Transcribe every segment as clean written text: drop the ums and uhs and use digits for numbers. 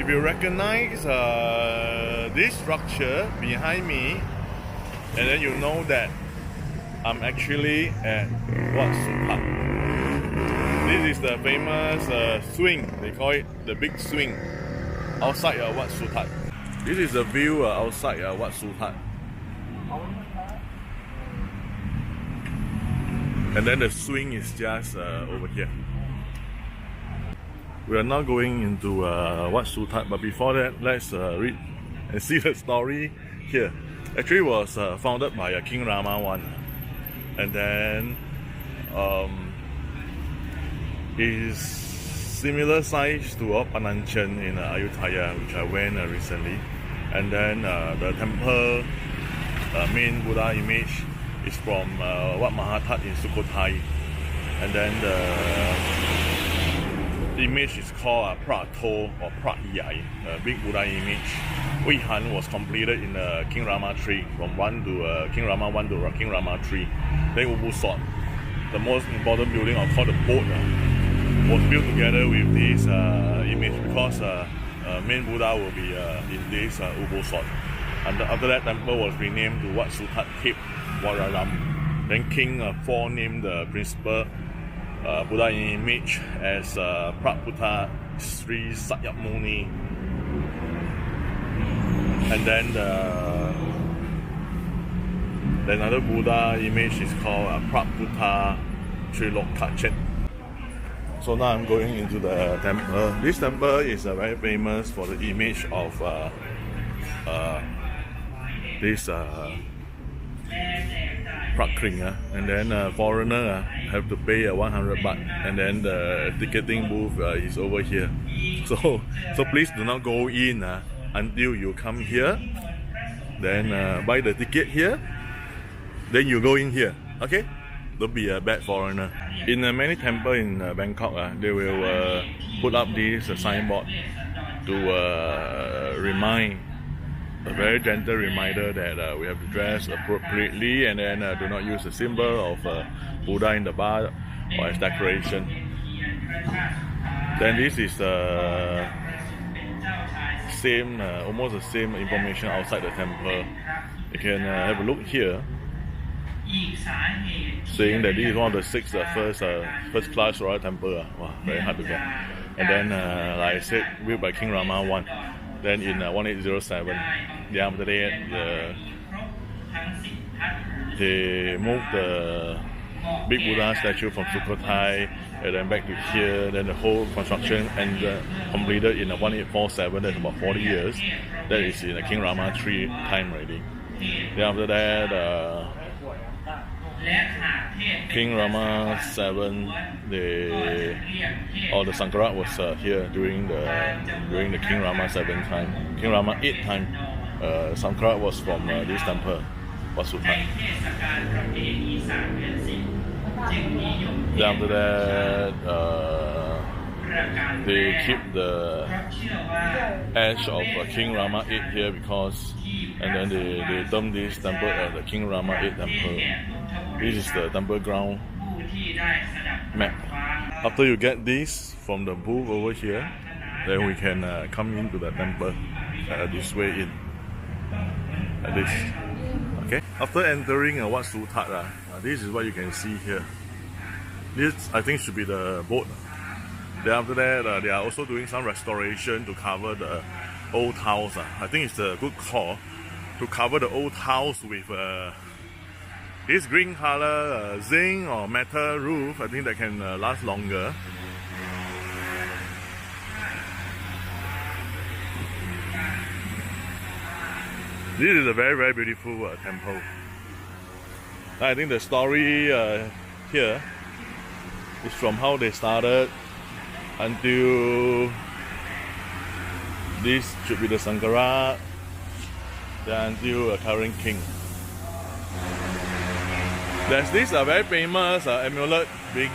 If you recognize this structure behind me, and then you know that I'm actually at Wat Suthat. This is the famous swing, they call it the big swing, outside Wat Suthat. This is the view outside Wat Suthat. And then the swing is just over here. We are now going into Wat Suthat, but before that, let's read and see the story here. Actually, it was founded by King Rama I, and then is similar size to Pananchen in Ayutthaya, which I went recently. And then the temple main Buddha image is from Wat Mahathat in Sukhothai, and then the image is called Prat Tho or Prat Yai, big Buddha image. Wei Han was completed in King Rama III, from King Rama I to King Rama III. Then Ubu Sot, the most important building, or called the boat, was built together with this image, because main Buddha will be in this Ubu Sot. And after that, temple was renamed to Wat Suthat Thep Wararam. Then King IV named the principal Buddha image as Pratputa Sri Sakyamuni. And then the another Buddha image is called Pratputa Trilokachet. So now I'm going into the temple. This temple is very famous for the image of this Prakring, and then foreigner have to pay 100 baht, and then the ticketing booth is over here. So please do not go in until you come here. Then buy the ticket here. Then you go in here. Okay? Don't be a bad foreigner. In many temples in Bangkok, they will put up this signboard to remind. A very gentle reminder that we have to dress appropriately, and then do not use the symbol of Buddha in the bar or as decoration. Then this is same, almost the same information outside the temple. You can have a look here, saying that this is one of the 6 first class royal temple. Wow, very hard to get. And then, like I said, built by King Rama I. Then in 1807, then after that, they moved the big Buddha statue from Sukhothai and then back to here. Then the whole construction ended, completed in 1847. That's about 40 years. That is in the King Rama III time already. Then after that, King Rama VII, the Sankara was here during the King Rama VII time. King Rama VIII time, Sankara was from this temple, Wat Suthat. Then after that, they keep the edge of King Rama VIII here because, and then they term this temple as the King Rama VIII temple. This is the temple ground map. After you get this from the booth over here, then we can come into the temple this way in, like this. Okay. After entering Wat Suthat, this is what you can see here. This, I think, should be the boat. Then after that, they are also doing some restoration to cover the old tiles. I think it's a good call to cover the old tiles with this green color zinc or metal roof. I think that can last longer. This is a very, very beautiful temple. I think the story here is from how they started until this should be the Sankara, then until current king. There's this very famous amulet being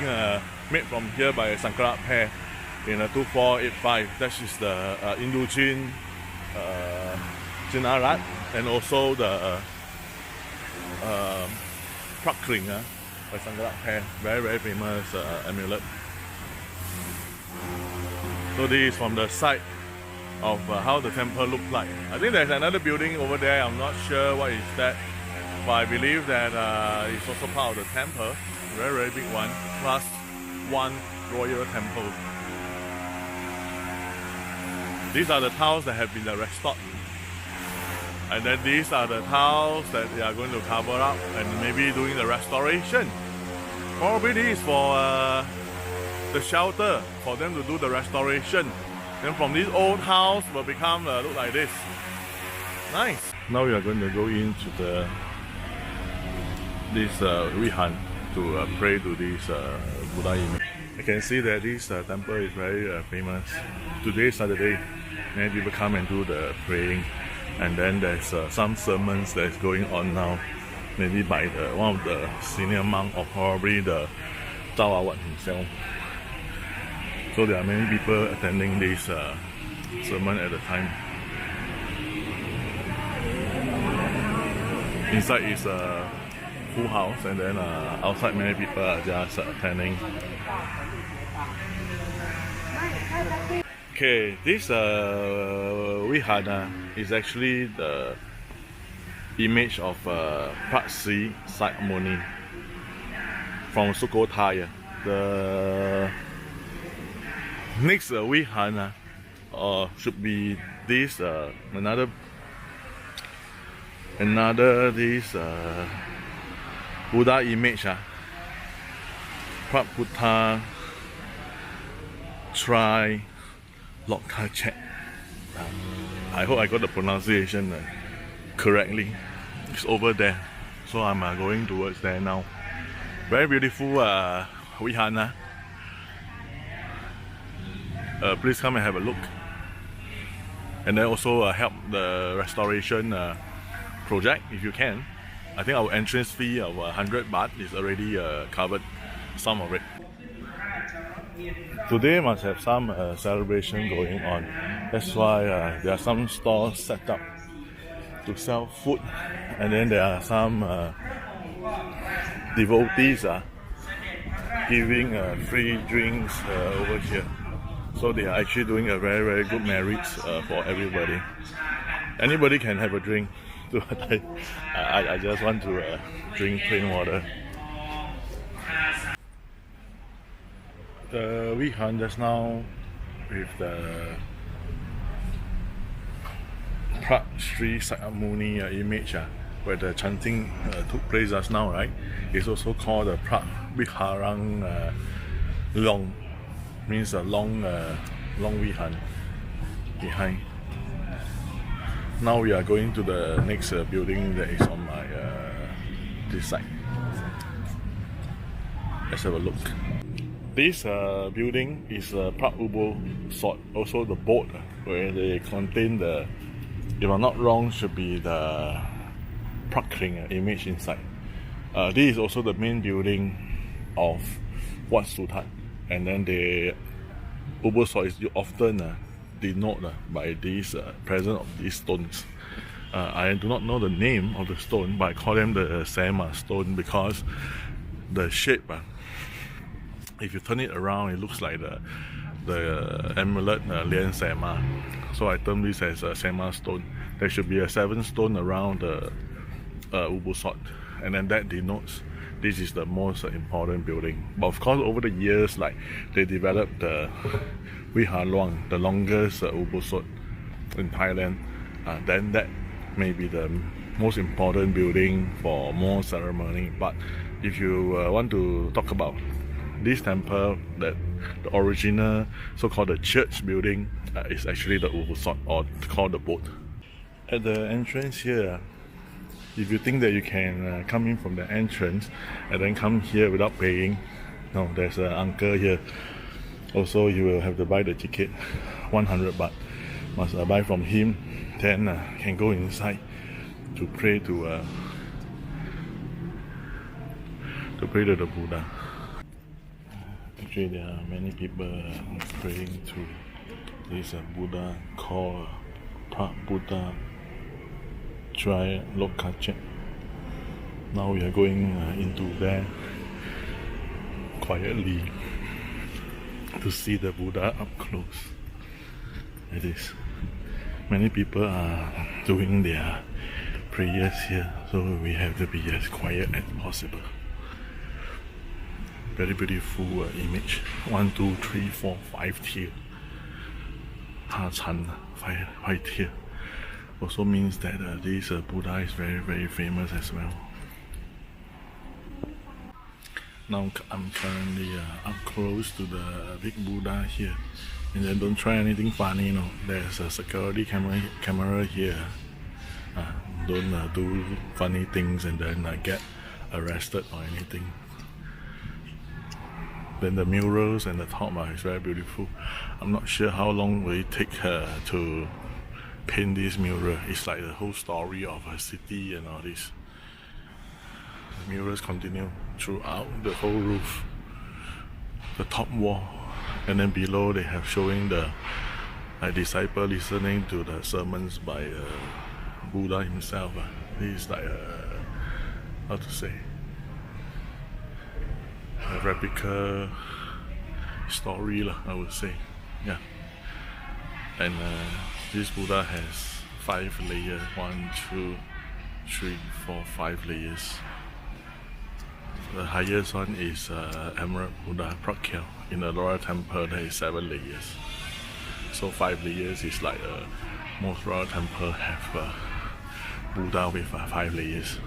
made from here by Sankara pair in 2485. That is the Indochin Chinarat, and also the Prakring by Sankara pair. Very, very famous amulet. So this is from the side of how the temple looks like. I think there's another building over there. I'm not sure what is that, but I believe that it's also part of the temple. Very big one, plus one royal temple. These are the tiles that have been restored, and then these are the tiles that they are going to cover up and maybe doing the restoration. Probably this is for the shelter for them to do the restoration. Then from this old house will become look like this. Nice. Now we are going to go into this Vihan to pray to this Buddha image. You can see that this temple is very famous. Today Saturday, many people come and do the praying, and then there's some sermons that's going on now, maybe by one of the senior monk or probably the Zawawat himself. So there are many people attending this sermon at the time. Inside is a full house, and then outside many people are just attending. Okay, this Vihara is actually the image of Prat Sri Sakyamuni from Sukhothai. The next Vihara should be this another this Buddha image, Prat Buddha Tri Lokachet. I hope I got the pronunciation correctly. It's over there, so I'm going towards there now. Very beautiful Vihara. Please come and have a look, and then also help the restoration project if you can. I think our entrance fee of 100 baht is already covered some of it. Today must have some celebration going on. That's why there are some stores set up to sell food, and then there are some devotees giving free drinks over here. So they are actually doing a very good marriage for everybody. Anybody can have a drink. I just want to drink plain water. The Vihan just now with the Prat Sri Sakyamuni image where the chanting took place just now, right? It's also called the Prat Viharang Long, means a long Vihan behind. Now we are going to the next building that is on my this side. Let's have a look. This building is Prat Ubo Sot, also the boat where they contain the, if I'm not wrong, should be the Prat Kling image inside. This is also the main building of Wat Suthat, and then the Ubo Sot is often denoted by this presence of these stones. I do not know the name of the stone, but I call them the Sema stone because the shape, if you turn it around, it looks like the amulet Lian Sema. So I term this as a Sema stone. There should be a 7 stone around the Ubo Sot, and then that denotes this is the most important building. But of course, over the years, like they developed the Viha Luang, the longest Ubo Sot in Thailand. Then that may be the most important building for more ceremony. But if you want to talk about this temple, that the original so-called the church building is actually the Ubo Sot, or called the boat. At the entrance here, if you think that you can come in from the entrance and then come here without paying, no, there's an uncle here. Also, you will have to buy the ticket, 100 baht. Must buy from him, then can go inside to pray to the Buddha. Actually, there are many people praying to this Buddha called Prat Buddha Tri Lokachet. Now we are going into there quietly to see the Buddha up close. It is. Many people are doing their prayers here, so we have to be as quiet as possible. Very beautiful image. 1, 2, 3, 4, 5 tier. 5 tier. Also means that this Buddha is very famous as well. Now I'm currently up close to the big Buddha here, and then don't try anything funny. No, there's a security camera here. Don't do funny things and then get arrested or anything. Then the murals and the top is very beautiful. I'm not sure how long will it take to paint this mural. It's like the whole story of a city and all this. The murals continue throughout the whole roof, the top wall, and then below they have showing the disciple listening to the sermons by Buddha himself. This is like how to say, a replica story, I would say. Yeah. And this Buddha has 5 layers. 1, 2, 3, 4, 5 layers. The highest one is Emerald Buddha Prakya. In the Royal Temple there is 7 layers. So 5 layers is like most Royal Temple have Buddha with 5 layers.